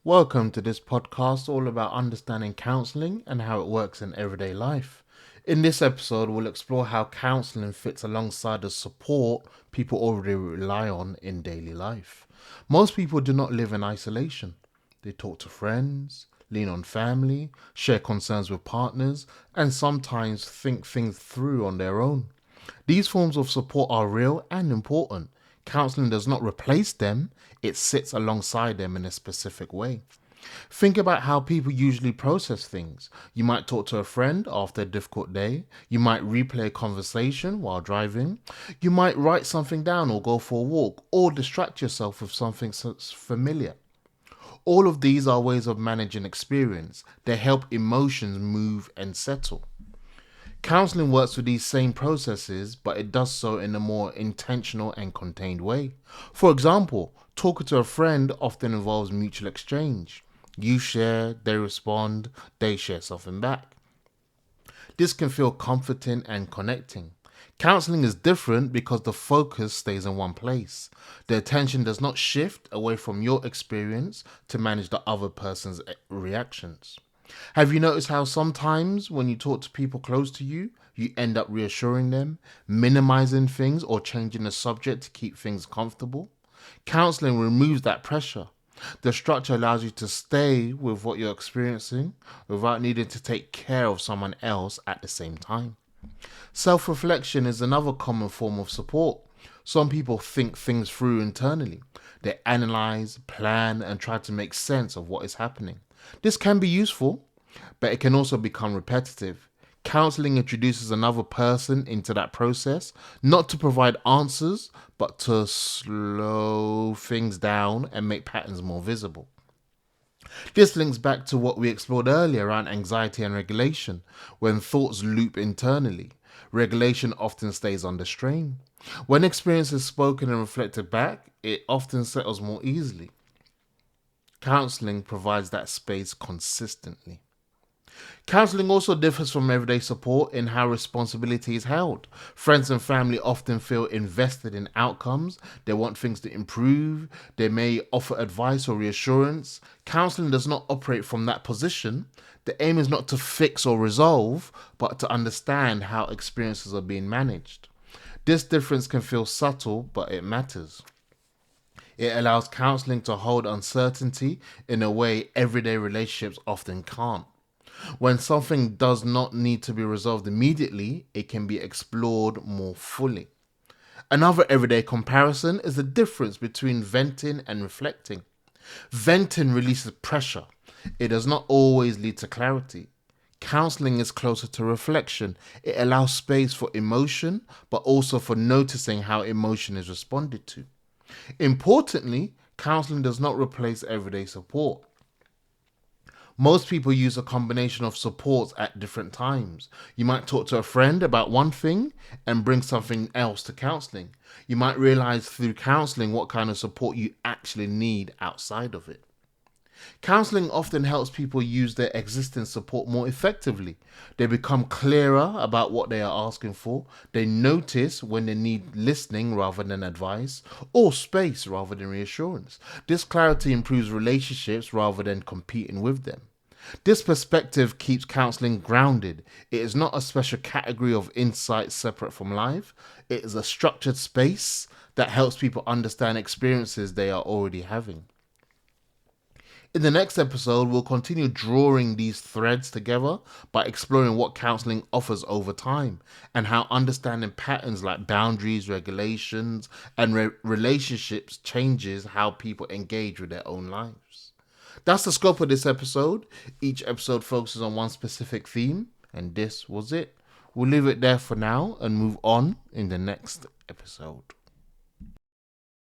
Welcome to this podcast all about understanding counseling and how it works in everyday life. In this episode, we'll explore how counseling fits alongside the support people already rely on in daily life. Most people do not live in isolation. They talk to friends, lean on family, share concerns with partners, and sometimes think things through on their own. These forms of support are real and important. Counseling does not replace them, it sits alongside them in a specific way. Think about how people usually process things. You might talk to a friend after a difficult day. You might replay a conversation while driving. You might write something down or go for a walk or distract yourself with something familiar. All of these are ways of managing experience. They help emotions move and settle. Counseling works with these same processes, but it does so in a more intentional and contained way. For example, talking to a friend often involves mutual exchange. You share, they respond, they share something back. This can feel comforting and connecting. Counseling is different because the focus stays in one place. The attention does not shift away from your experience to manage the other person's reactions. Have you noticed how sometimes when you talk to people close to you, you end up reassuring them, minimizing things, or changing the subject to keep things comfortable? Counseling removes that pressure. The structure allows you to stay with what you're experiencing without needing to take care of someone else at the same time. Self reflection is another common form of support. Some people think things through internally. They analyze, plan, and try to make sense of what is happening. This can be useful, but it can also become repetitive. Counseling introduces another person into that process, not to provide answers, but to slow things down and make patterns more visible. This links back to what we explored earlier around anxiety and regulation. When thoughts loop internally, regulation often stays under strain. When experience is spoken and reflected back, it often settles more easily. Counseling provides that space consistently. Counseling also differs from everyday support in how responsibility is held. Friends and family often feel invested in outcomes. They want things to improve. They may offer advice or reassurance. Counseling does not operate from that position. The aim is not to fix or resolve, but to understand how experiences are being managed. This difference can feel subtle, but it matters. It allows counseling to hold uncertainty in a way everyday relationships often can't. When something does not need to be resolved immediately, it can be explored more fully. Another everyday comparison is the difference between venting and reflecting. Venting releases pressure. It does not always lead to clarity. Counseling is closer to reflection. It allows space for emotion, but also for noticing how emotion is responded to. Importantly, counseling does not replace everyday support. Most people use a combination of supports at different times. You might talk to a friend about one thing and bring something else to counseling. You might realize through counseling what kind of support you actually need outside of it. Counseling often helps people use their existing support more effectively. They become clearer about what they are asking for. They notice when they need listening rather than advice, or space rather than reassurance. This clarity improves relationships rather than competing with them. This perspective keeps counseling grounded. It is not a special category of insight separate from life. It is a structured space that helps people understand experiences they are already having. In the next episode, we'll continue drawing these threads together by exploring what counseling offers over time and how understanding patterns like boundaries, regulations, and relationships changes how people engage with their own lives. That's the scope of this episode. Each episode focuses on one specific theme, and this was it. We'll leave it there for now and move on in the next episode.